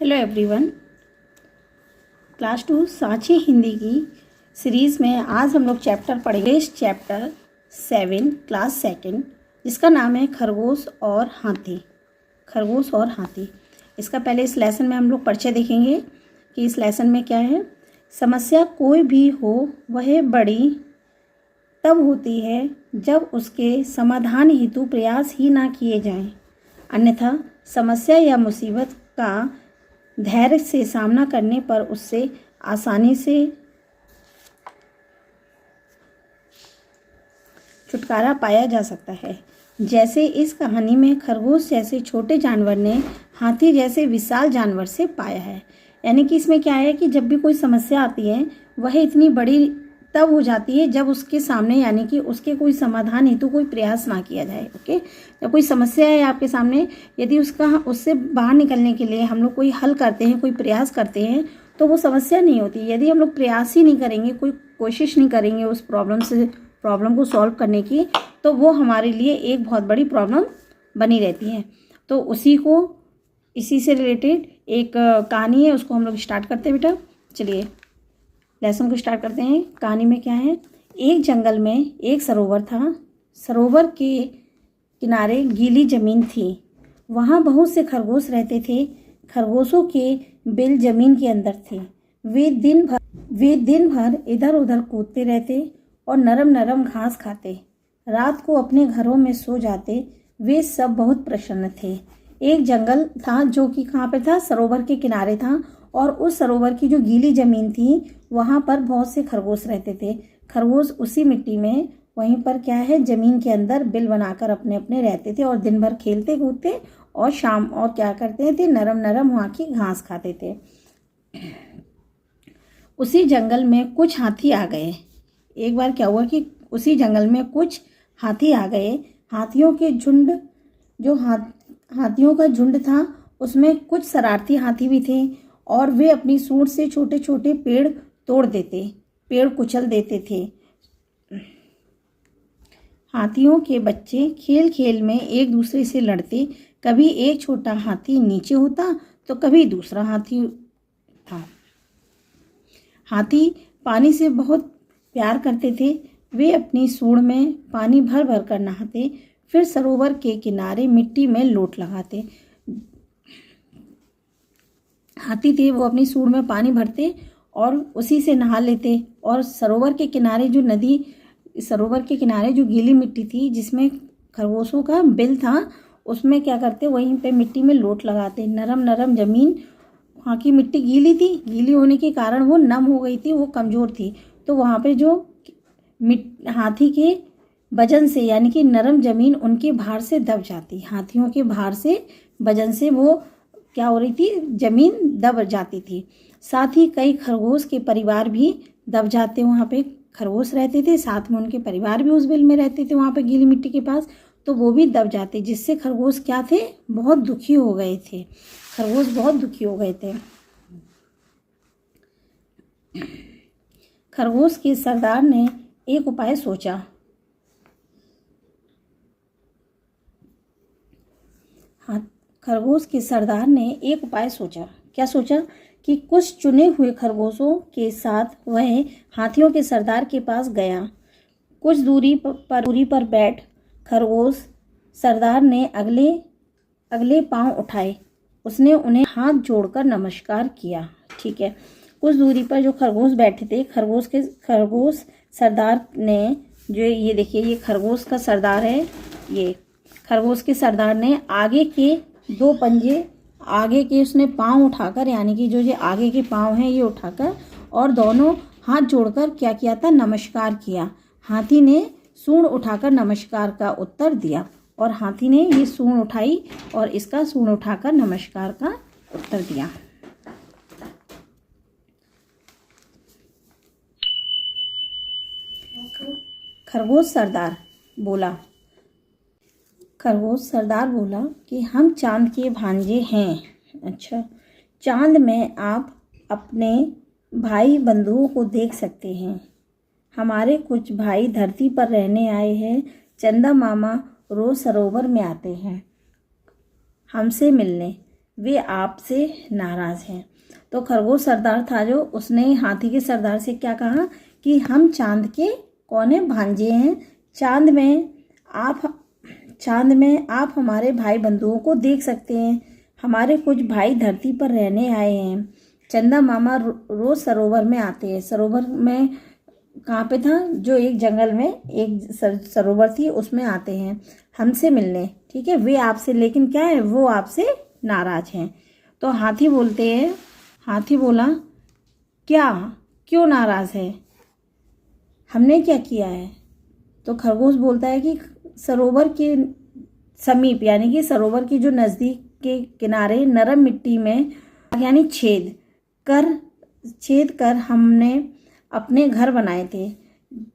Hello everyone. Class 2 Sanchi Hindi की series में आज हम लोग चैप्टर पढ़ेंगे। चैप्टर 7 क्लास 2 जिसका नाम है खरगोश और हाथी। खरगोश और हाथी। इसका पहले इस लेसन में हम लोग परिचय देखेंगे कि इस लेसन में क्या है। समस्या कोई भी हो वह बड़ी तब होती है जब उसके समाधान हेतु प्रयास ही ना किए जाएं, अन्यथा समस्या या मुसीबत का धैर्य से सामना करने पर उससे आसानी से छुटकारा पाया जा सकता है। जैसे इस कहानी में खरगोश जैसे छोटे जानवर ने हाथी जैसे विशाल जानवर से पाया है। यानी कि इसमें क्या है कि जब भी कोई समस्या आती है वह इतनी बड़ी तब हो जाती है जब उसके सामने यानी कि उसके कोई समाधान हेतु कोई प्रयास ना किया जाए। ओके, जब कोई समस्या है आपके सामने, यदि उससे बाहर निकलने के लिए हम लोग कोई हल करते हैं, कोई प्रयास करते हैं, तो वो समस्या नहीं होती। यदि हम लोग प्रयास ही नहीं करेंगे, कोई कोशिश नहीं करेंगे उस प्रॉब्लम को सॉल्व करने की, तो वो हमारे लिए एक बहुत बड़ी प्रॉब्लम बनी रहती है। तो इसी से रिलेटेड एक कहानी है, उसको हम लोग स्टार्ट करते हैं। बेटा चलिए लेसन को स्टार्ट करते हैं। कहानी में क्या है, एक जंगल में एक सरोवर था। सरोवर के किनारे गीली जमीन थी। वहाँ बहुत से खरगोश रहते थे। खरगोशों के बिल जमीन के अंदर थे। वे दिन भर इधर उधर कूदते रहते और नरम नरम घास खाते। रात को अपने घरों में सो जाते। वे सब बहुत प्रसन्न थे। एक जंगल था जो कि कहाँ पे था, सरोवर के किनारे था, और उस सरोवर की जो गीली जमीन थी वहाँ पर बहुत से खरगोश रहते थे। खरगोश उसी मिट्टी में वहीं पर क्या है, जमीन के अंदर बिल बनाकर अपने अपने रहते थे और दिन भर खेलते कूदते और शाम और क्या करते थे, नरम नरम वहाँ की घास खाते थे। उसी जंगल में कुछ हाथी आ गए। एक बार क्या हुआ कि उसी जंगल में कुछ हाथी आ गए। हाथियों का झुंड था, उसमें कुछ शरारती हाथी भी थे और वे अपनी सूंड से छोटे छोटे पेड़ तोड़ देते, पेड़ कुचल देते थे। हाथियों के बच्चे खेल खेल में एक दूसरे से लड़ते। कभी एक छोटा हाथी नीचे होता तो कभी दूसरा हाथी था। हाथी पानी से बहुत प्यार करते थे। वे अपनी सूंड में पानी भर भर कर नहाते, फिर सरोवर के किनारे मिट्टी में लोट लगाते। हाथी थे वो अपनी सूंड में पानी भरते और उसी से नहा लेते, और सरोवर के किनारे जो गीली मिट्टी थी जिसमें खरगोशों का बिल था, उसमें क्या करते, वहीं पे मिट्टी में लोट लगाते। नरम नरम जमीन, वहाँ की मिट्टी गीली थी, गीली होने के कारण वो नम हो गई थी, वो कमज़ोर थी। तो वहाँ पे जो हाथी के वजन से यानी कि नरम जमीन उनके भार से दब जाती। हाथियों के भार से वजन से वो क्या हो रही थी, जमीन दब जाती थी। साथ ही कई खरगोश के परिवार भी दब जाते। वहाँ पे खरगोश रहते थे, साथ में उनके परिवार भी उस बिल में रहते थे वहाँ पे गीली मिट्टी के पास, तो वो भी दब जाते, जिससे खरगोश क्या थे, बहुत दुखी हो गए थे। खरगोश बहुत दुखी हो गए थे। खरगोश के सरदार ने एक उपाय सोचा। खरगोश के सरदार ने एक उपाय सोचा। क्या सोचा कि कुछ चुने हुए खरगोशों के साथ वह हाथियों के सरदार के पास गया। कुछ दूरी पर बैठ खरगोश सरदार ने अगले पांव उठाए। उसने उन्हें हाथ जोड़कर नमस्कार किया। ठीक है, कुछ दूरी पर जो खरगोश बैठे थे, खरगोश सरदार ने, जो ये देखिए, ये खरगोश का सरदार है। ये खरगोश के सरदार ने आगे के 2 पंजे, आगे के उसने पाँव उठाकर, यानी कि जो ये आगे के पाँव हैं ये उठाकर और दोनों हाथ जोड़कर क्या किया था, नमस्कार किया। हाथी ने सूंड उठाकर नमस्कार का उत्तर दिया, और हाथी ने ये सूंड उठाई और इसका सूंड उठाकर नमस्कार का उत्तर दिया। खरगोश सरदार बोला कि हम चांद के भांजे हैं। अच्छा, चांद में आप अपने भाई बंधुओं को देख सकते हैं। हमारे कुछ भाई धरती पर रहने आए हैं। चंदा मामा रोज सरोवर में आते हैं हमसे मिलने। वे आपसे नाराज़ हैं। तो खरगोश सरदार था जो, उसने हाथी के सरदार से क्या कहा कि हम चांद के कौने भांजे हैं, चांद में आप हमारे भाई बंधुओं को देख सकते हैं। हमारे कुछ भाई धरती पर रहने आए हैं। चंदा मामा रोज सरोवर में आते हैं। सरोवर में कहाँ पे था, जो एक जंगल में एक सरोवर थी, उसमें आते हैं हमसे मिलने। ठीक है, वे आपसे, लेकिन क्या है, वो आपसे नाराज हैं। तो हाथी बोला, क्या, क्यों नाराज है, हमने क्या किया है? तो खरगोश बोलता है कि सरोवर के समीप, यानी कि सरोवर की जो नज़दीक के किनारे नरम मिट्टी में, यानी छेद कर हमने अपने घर बनाए थे।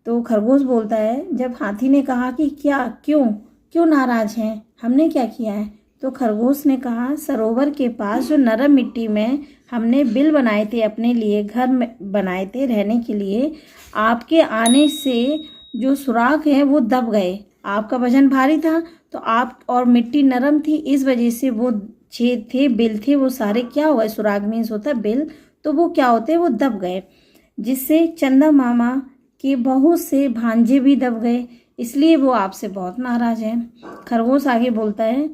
तो खरगोश बोलता है, जब हाथी ने कहा कि क्या, क्यों नाराज हैं, हमने क्या किया है? तो खरगोश ने कहा, सरोवर के पास जो नरम मिट्टी में हमने बिल बनाए थे, अपने लिए घर में बनाए थे रहने के लिए, आपके आने से जो सुराख हैं वो दब गए। आपका वजन भारी था तो आप, और मिट्टी नरम थी, इस वजह से वो छेद थे, बिल थे, वो सारे क्या हुए, सुराग मीन्स होता है बिल, तो वो क्या होते हैं, वो दब गए, जिससे चंदा मामा के बहुत से भांजे भी दब गए, इसलिए वो आपसे बहुत नाराज हैं। खरगोश आगे बोलता है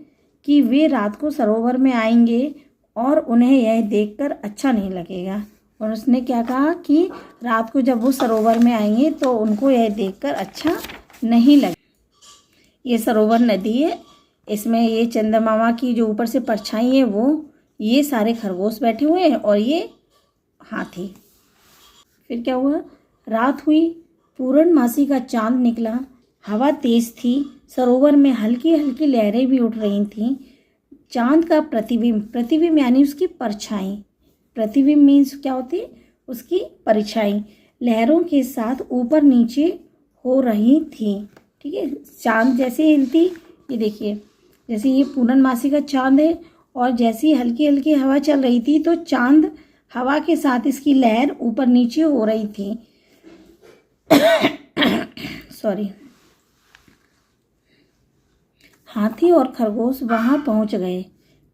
कि वे रात को सरोवर में आएंगे और उन्हें यह देखकर अच्छा नहीं लगेगा। और उसने क्या कहा कि रात को जब वो सरोवर में आएंगे तो उनको यह देखकर अच्छा नहीं लगेगा। ये सरोवर नदी है, इसमें ये चंदा मामा की जो ऊपर से परछाई है वो, ये सारे खरगोश बैठे हुए हैं और ये हाथी। फिर क्या हुआ, रात हुई, पूर्णमासी का चांद निकला, हवा तेज थी, सरोवर में हल्की हल्की लहरें भी उठ रही थीं। चांद का प्रतिबिंब यानी उसकी परछाई, प्रतिबिंब मीन्स क्या होती है, उसकी परछाई लहरों के साथ ऊपर नीचे हो रही थी। ठीक है, चांद जैसे हिलती, ये देखिए, जैसे ये पूर्णमासी का चांद है और जैसी हल्की हल्की हवा चल रही थी तो चांद हवा के साथ इसकी लहर ऊपर नीचे हो रही थी। सॉरी। हाथी और खरगोश वहां पहुंच गए।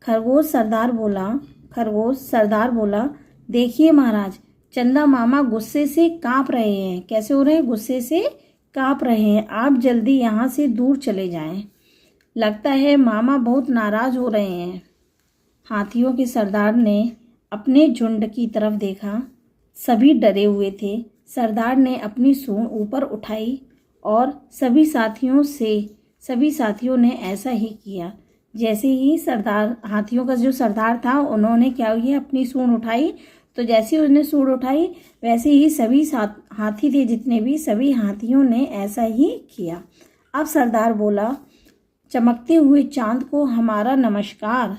खरगोश सरदार बोला, देखिए महाराज, चंदा मामा गुस्से से कांप रहे हैं। कैसे हो रहे हैं, गुस्से से कांप रहे हैं। आप जल्दी यहाँ से दूर चले जाएं। लगता है मामा बहुत नाराज हो रहे हैं। हाथियों के सरदार ने अपने झुंड की तरफ देखा, सभी डरे हुए थे। सरदार ने अपनी सूंड ऊपर उठाई और सभी साथियों ने ऐसा ही किया। जैसे ही हाथियों का जो सरदार था, उन्होंने क्या किया, अपनी सूंड उठाई, तो जैसे ही उसने सूंड उठाई वैसे ही सभी हाथी थे, जितने भी, सभी हाथियों ने ऐसा ही किया। अब सरदार बोला, चमकते हुए चांद को हमारा नमस्कार।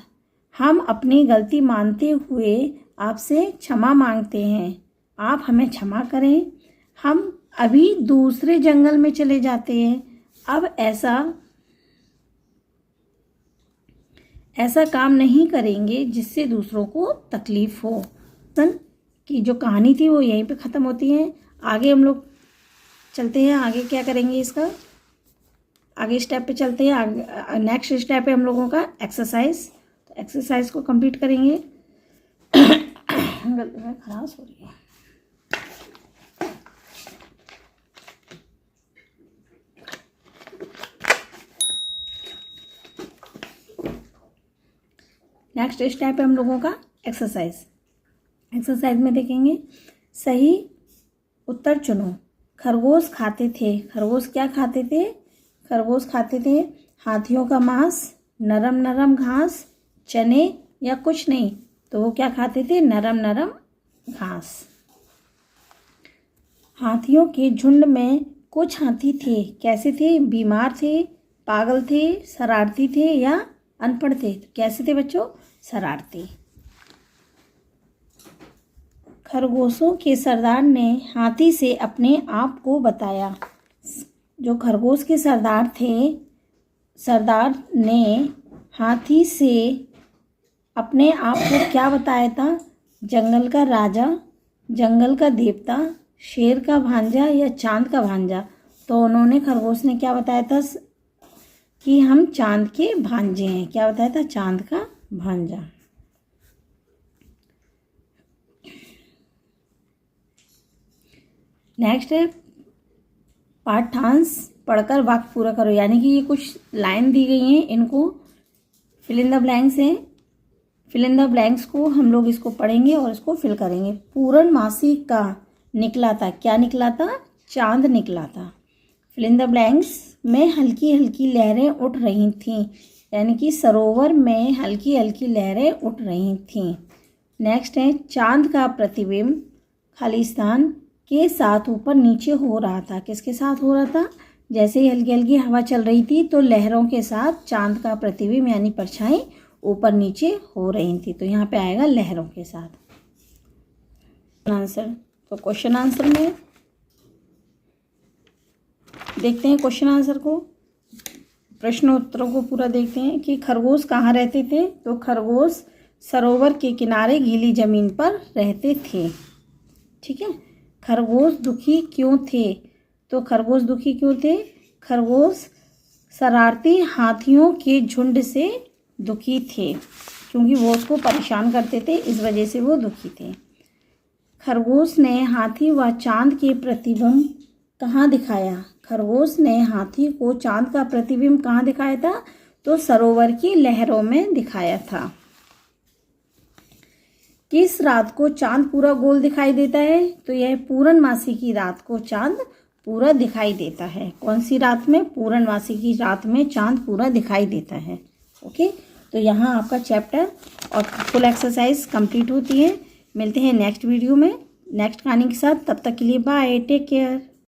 हम अपनी गलती मानते हुए आपसे क्षमा मांगते हैं। आप हमें क्षमा करें। हम अभी दूसरे जंगल में चले जाते हैं। अब ऐसा काम नहीं करेंगे जिससे दूसरों को तकलीफ हो। की जो कहानी थी वो यहीं पे ख़त्म होती है। आगे हम लोग चलते हैं, आगे क्या करेंगे, इसका आगे स्टेप पे चलते हैं। आगे नेक्स्ट स्टेप है हम लोगों का एक्सरसाइज। तो एक्सरसाइज को कंप्लीट करेंगे। खराश हो रही है। नेक्स्ट स्टेप है हम लोगों का एक्सरसाइज में देखेंगे, सही उत्तर चुनो। खरगोश खाते थे, खरगोश क्या खाते थे, खरगोश खाते थे हाथियों का मांस, नरम नरम घास, चने या कुछ नहीं। तो वो क्या खाते थे, नरम नरम घास। हाथियों के झुंड में कुछ हाथी थे, कैसे थे, बीमार थे, पागल थे, शरारती थे या अनपढ़ थे। कैसे थे बच्चों, शरारती। खरगोशों के सरदार ने हाथी से अपने आप को बताया। जो खरगोश के सरदार थे, सरदार ने हाथी से अपने आप को क्या बताया था, जंगल का राजा, जंगल का देवता, शेर का भांजा या चांद का भांजा। तो उन्होंने, खरगोश ने क्या बताया था कि हम चांद के भांजे हैं। क्या बताया था, चांद का भांजा। नेक्स्ट है पाठांश पढ़कर वाक्य पूरा करो, यानी कि ये कुछ लाइन दी गई हैं, इनको फिल इन द ब्लैंक्स हैं। फिल इन द ब्लैंक्स को हम लोग इसको पढ़ेंगे और इसको फिल करेंगे। पूर्णमासी का निकला था, क्या निकला था? चांद निकला था। फिल इन द ब्लैंक्स में हल्की हल्की लहरें उठ रही थीं, यानी कि सरोवर में हल्की हल्की लहरें उठ रही थीं। नेक्स्ट है चांद का प्रतिबिंब खालिस्तान के साथ ऊपर नीचे हो रहा था। किसके साथ हो रहा था? जैसे ही हल्की हल्की हवा चल रही थी तो लहरों के साथ चांद का प्रतिबिंब यानी परछाई ऊपर नीचे हो रही थी, तो यहाँ पे आएगा लहरों के साथ। आंसर, तो क्वेश्चन आंसर में देखते हैं क्वेश्चन आंसर को, प्रश्न उत्तरों को पूरा देखते हैं कि खरगोश कहाँ रहते थे? तो खरगोश सरोवर के किनारे गीली जमीन पर रहते थे। ठीक है। खरगोश दुखी क्यों थे? तो खरगोश दुखी क्यों थे? खरगोश शरारती हाथियों के झुंड से दुखी थे, क्योंकि वो उसको परेशान करते थे, इस वजह से वो दुखी थे। खरगोश ने हाथी व चांद के प्रतिबिंब कहाँ दिखाया? खरगोश ने हाथी को चांद का प्रतिबिंब कहाँ दिखाया था? तो सरोवर की लहरों में दिखाया था। किस रात को चांद पूरा गोल दिखाई देता है? तो यह पूर्णमासी की रात को चांद पूरा दिखाई देता है। कौन सी रात में? पूर्णमासी की रात में चांद पूरा दिखाई देता है। ओके, तो यहाँ आपका चैप्टर और फुल एक्सरसाइज कंप्लीट होती है। मिलते हैं नेक्स्ट वीडियो में नेक्स्ट कहानी के साथ, तब तक के लिए बाय, टेक केयर।